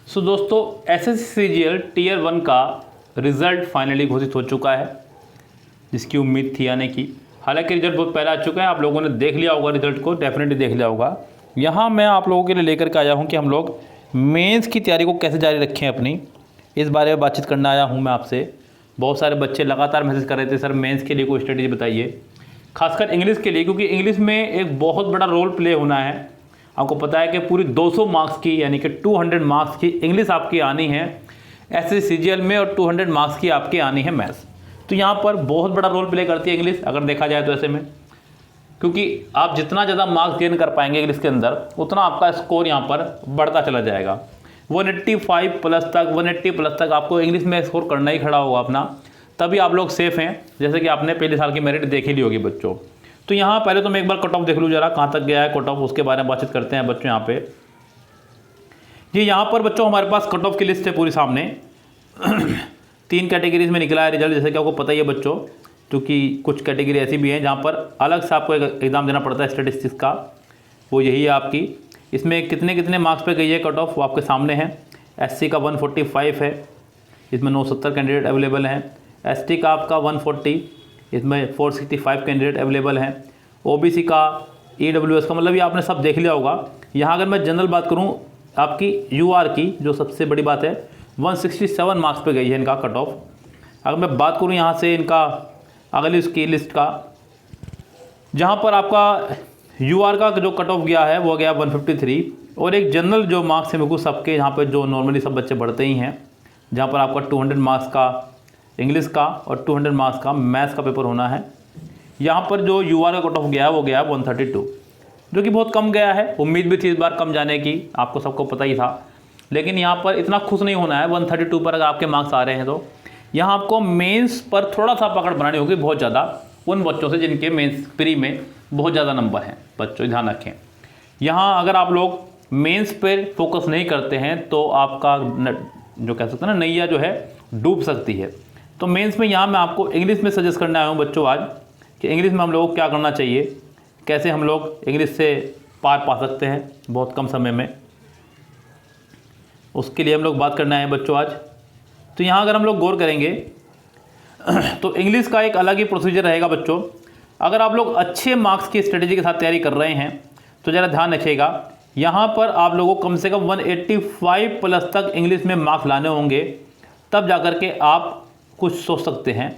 दोस्तों SSCGL tier 1 का result finally घोषित हो चुका है, जिसकी उम्मीद थी आने की। हालांकि रिज़ल्ट बहुत पहले आ चुका है, आप लोगों ने देख लिया होगा, रिज़ल्ट को डेफिनेटली देख लिया होगा। यहाँ मैं आप लोगों के लिए लेकर के आया हूँ कि हम लोग मेंस की तैयारी को कैसे जारी रखें अपनी, इस बारे में बातचीत करना आया हूँ मैं आपसे। बहुत सारे बच्चे लगातार मैसेज कर रहे थे, सर मेंस के लिए कोई स्ट्रेटेजी बताइए, खासकर इंग्लिश के लिए, क्योंकि इंग्लिश में एक बहुत बड़ा रोल प्ले होना है। आपको पता है कि पूरी 200 मार्क्स की यानी कि 200 मार्क्स की इंग्लिश आपकी आनी है SSCGL में, और 200 मार्क्स की आपकी आनी है मैथ्स। तो यहाँ पर बहुत बड़ा रोल प्ले करती है इंग्लिश, अगर देखा जाए तो ऐसे में, क्योंकि आप जितना ज़्यादा मार्क्स गेन कर पाएंगे इंग्लिश के अंदर, उतना आपका स्कोर यहाँ पर बढ़ता चला जाएगा। 185 प्लस तक, 180 प्लस तक आपको इंग्लिश में स्कोर करना ही खड़ा होगा अपना, तभी आप लोग सेफ़ हैं। जैसे कि आपने पहले साल की मेरिट देख ही ली होगी बच्चों। तो यहाँ पहले तो मैं एक बार कट ऑफ देख लूँ जरा, कहाँ तक गया है कट ऑफ, उसके बारे में बातचीत करते हैं बच्चों। यहाँ पे ये यहाँ पर बच्चों हमारे पास कट ऑफ की लिस्ट है पूरी सामने। 3 कैटेगरीज में निकला है रिजल्ट, जैसे कि आपको पता ही है बच्चों, क्योंकि कुछ कैटेगरी ऐसी भी हैं जहाँ पर अलग से आपको एक एग्ज़ाम देना पड़ता है स्टैटिस्टिक्स का, वो यही है आपकी। इसमें कितने कितने मार्क्स पे गई है कट ऑफ वो आपके सामने है। SC का 145 है, इसमें 970 कैंडिडेट अवेलेबल हैं। ST का आपका 140, इसमें 465 कैंडिडेट अवेलेबल हैं। OBC का, EWS का, मतलब ये आपने सब देख लिया होगा। यहाँ अगर मैं जनरल बात करूँ आपकी UR की, जो सबसे बड़ी बात है, 167 मार्क्स पे गई है इनका कट ऑफ। अगर मैं बात करूँ यहाँ से इनका अगली उसकी लिस्ट का, जहाँ पर आपका UR का जो कट ऑफ गया है वो गया 153, और एक जनरल जो मार्क्स है बिल्कुल सबके, यहाँ पर जो नॉर्मली सब बच्चे पढ़ते ही हैं, जहाँ पर आपका 200 मार्क्स का इंग्लिश का और 200 मार्क्स का मैथ्स का पेपर होना है। यहाँ पर जो UR का कट ऑफ गया है वो गया 132, जो कि बहुत कम गया है। उम्मीद भी थी इस बार कम जाने की, आपको सबको पता ही था, लेकिन यहाँ पर इतना खुश नहीं होना है। 132 पर अगर आपके मार्क्स आ रहे हैं तो यहाँ आपको मेंस पर थोड़ा सा पकड़ बनानी होगी बहुत ज़्यादा, उन बच्चों से जिनके मेंस प्री में बहुत ज़्यादा नंबर हैं। बच्चों ध्यान रखें, यहाँ अगर आप लोग मेंस पर फोकस नहीं करते हैं तो आपका जो कह सकते हैं ना नैया जो है डूब सकती है। तो मेंस में यहाँ मैं आपको इंग्लिश में सजेस्ट करने आया हूँ बच्चों आज, कि इंग्लिश में हम लोगों को क्या करना चाहिए, कैसे हम लोग इंग्लिश से पार पा सकते हैं बहुत कम समय में, उसके लिए हम लोग बात करना है बच्चों आज। तो यहाँ अगर हम लोग गौर करेंगे तो इंग्लिश का एक अलग ही प्रोसीजर रहेगा बच्चों। अगर आप लोग अच्छे मार्क्स की स्ट्रेटेजी के साथ तैयारी कर रहे हैं तो ज़रा ध्यान रखिएगा, यहाँ पर आप लोगों को कम से कम 185 प्लस तक इंग्लिश में मार्क्स लाने होंगे, तब जा कर के आप कुछ सोच सकते हैं।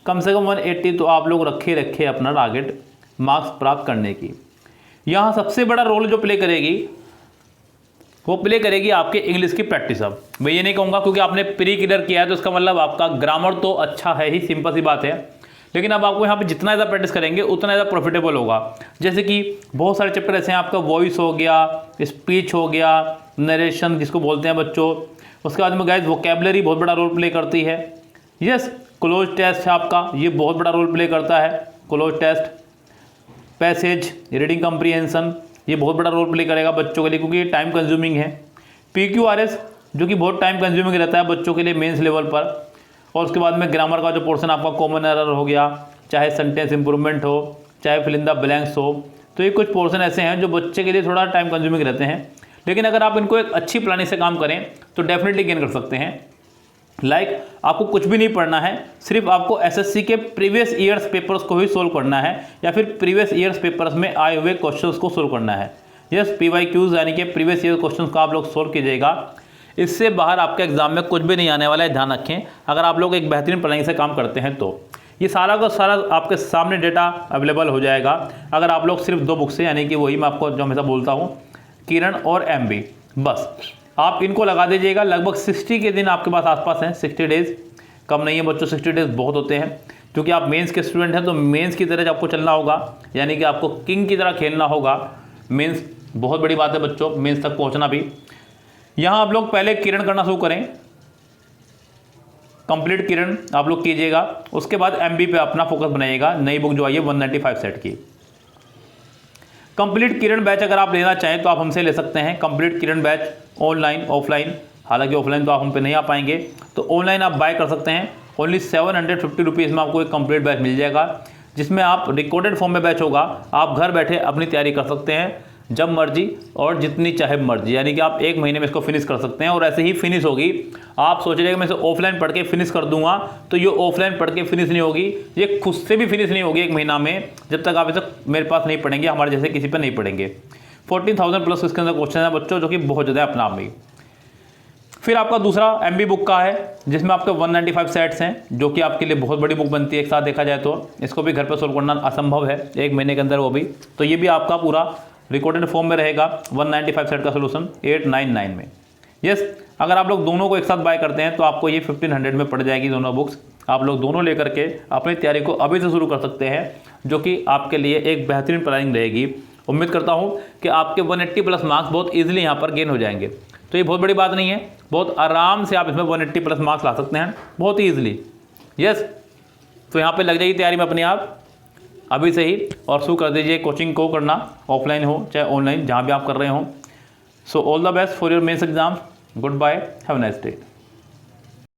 कम से कम 180 तो आप लोग रखे अपना टारगेट मार्क्स प्राप्त करने की। यहाँ सबसे बड़ा रोल जो प्ले करेगी वो प्ले करेगी आपके इंग्लिश की प्रैक्टिस। अब मैं ये नहीं कहूँगा क्योंकि आपने प्री क्लियर किया है तो इसका मतलब आपका ग्रामर तो अच्छा है ही, सिंपल सी बात है, लेकिन अब आपको यहाँ पे जितना ज़्यादा प्रैक्टिस करेंगे उतना ज़्यादा प्रॉफिटेबल होगा। जैसे कि बहुत सारे चैप्टर ऐसे हैं, आपका वॉइस हो गया, स्पीच हो गया, नरेशन जिसको बोलते हैं बच्चों। उसके बाद में गाइस वोकैबुलरी बहुत बड़ा रोल प्ले करती है। यस, क्लोज टेस्ट है आपका, ये बहुत बड़ा रोल प्ले करता है। Cloze test, passage, reading comprehension, ये बहुत बड़ा रोल प्ले करेगा बच्चों के लिए, क्योंकि ये टाइम कंज्यूमिंग है। PQRS जो कि बहुत टाइम कंज्यूमिंग रहता है बच्चों के लिए मेंस लेवल पर। और उसके बाद में ग्रामर का जो पोर्शन आपका कॉमन एरर हो गया, चाहे सेंटेंस इंप्रूवमेंट हो, चाहे फिल इन द ब्लैंक्स हो, तो ये कुछ पोर्शन ऐसे हैं जो बच्चे के लिए थोड़ा टाइम कंज्यूमिंग रहते हैं, लेकिन अगर आप इनको एक अच्छी प्लानिंग से काम करें तो डेफिनेटली गेन कर सकते हैं। आपको कुछ भी नहीं पढ़ना है, सिर्फ आपको SSC के प्रीवियस ईयर्स पेपर्स को ही सोल्व करना है, या फिर प्रीवियस ईयर्स पेपर्स में आए हुए क्वेश्चंस को सोल्व करना है। यस, PYQs यानी कि प्रीवियस ईयर क्वेश्चंस को आप लोग सोल्व कीजिएगा। इससे बाहर आपके एग्जाम में कुछ भी नहीं आने वाला है, ध्यान रखें। अगर आप लोग एक बेहतरीन प्लानिंग से काम करते हैं तो ये सारा का सारा आपके सामने डेटा अवेलेबल हो जाएगा। अगर आप लोग सिर्फ 2 बुक से, यानी कि वही मैं आपको जो हमेशा बोलता हूँ, किरण और MB, बस आप इनको लगा दीजिएगा। लगभग 60 के दिन आपके पास आसपास हैं, 60 डेज़ कम नहीं है बच्चों, 60 डेज़ बहुत होते हैं, क्योंकि आप मेंस के स्टूडेंट हैं तो मेंस की तरह आपको चलना होगा, यानी कि आपको किंग की तरह खेलना होगा। मेंस बहुत बड़ी बात है बच्चों, मेंस तक पहुंचना भी। यहाँ आप लोग पहले किरण करना शुरू करें, कंप्लीट किरण आप लोग कीजिएगा। उसके बाद MB पे अपना फोकस बनाइएगा। नई बुक जो आई है 195 सेट की कंप्लीट किरण बैच अगर आप लेना चाहें तो आप हमसे ले सकते हैं। कंप्लीट किरण बैच ऑनलाइन ऑफलाइन, हालांकि ऑफलाइन तो आप हम पे नहीं आ पाएंगे, तो ऑनलाइन आप बाय कर सकते हैं। ओनली 750 रुपीज़ में आपको एक कंप्लीट बैच मिल जाएगा, जिसमें आप रिकॉर्डेड फॉर्म में बैच होगा, आप घर बैठे अपनी तैयारी कर सकते हैं। जब मर्जी और जितनी चाहे मर्जी, यानी कि आप 1 महीने में इसको फिनिश कर सकते हैं और ऐसे ही फिनिश होगी। आप सोच रहे कि मैं इसे ऑफलाइन पढ़ के फिनिश कर दूंगा, तो ये ऑफलाइन पढ़ के फिनिश नहीं होगी, ये खुद से भी फिनिश नहीं होगी 1 महीना में, जब तक आप इसे मेरे पास नहीं पढ़ेंगे, हमारे जैसे किसी पर नहीं पढ़ेंगे। 14,000 प्लस इसके अंदर क्वेश्चन है बच्चों, जो कि बहुत ज़्यादा है अपना आप में। फिर आपका दूसरा MB बुक का है, जिसमें आपके 195 सेट्स हैं, जो कि आपके लिए बहुत बड़ी बुक बनती है एक साथ देखा जाए तो। इसको भी घर पर सोल्व करना असंभव है 1 महीने के अंदर, वो भी। तो ये भी आपका पूरा रिकॉर्डेड फॉर्म में रहेगा 195 सेट का सोल्यूशन 899 में। यस, अगर आप लोग दोनों को एक साथ बाय करते हैं तो आपको ये 1500 में पड़ जाएगी दोनों बुक्स। आप लोग दोनों लेकर के अपनी तैयारी को अभी से शुरू कर सकते हैं, जो कि आपके लिए एक बेहतरीन प्लानिंग रहेगी। उम्मीद करता हूँ कि आपके 180 प्लस मार्क्स बहुत ईजिली यहाँ पर गेन हो जाएंगे। तो ये बहुत बड़ी बात नहीं है, बहुत आराम से आप इसमें 180 प्लस मार्क्स ला सकते हैं बहुत ईजिली। यस, तो यहाँ पे लग जाएगी तैयारी में अपने आप अभी से ही, और शुरू कर दीजिए कोचिंग को करना, ऑफलाइन हो चाहे ऑनलाइन, जहाँ भी आप कर रहे हो। So all the best for your mains exam. Good bye, have a nice day.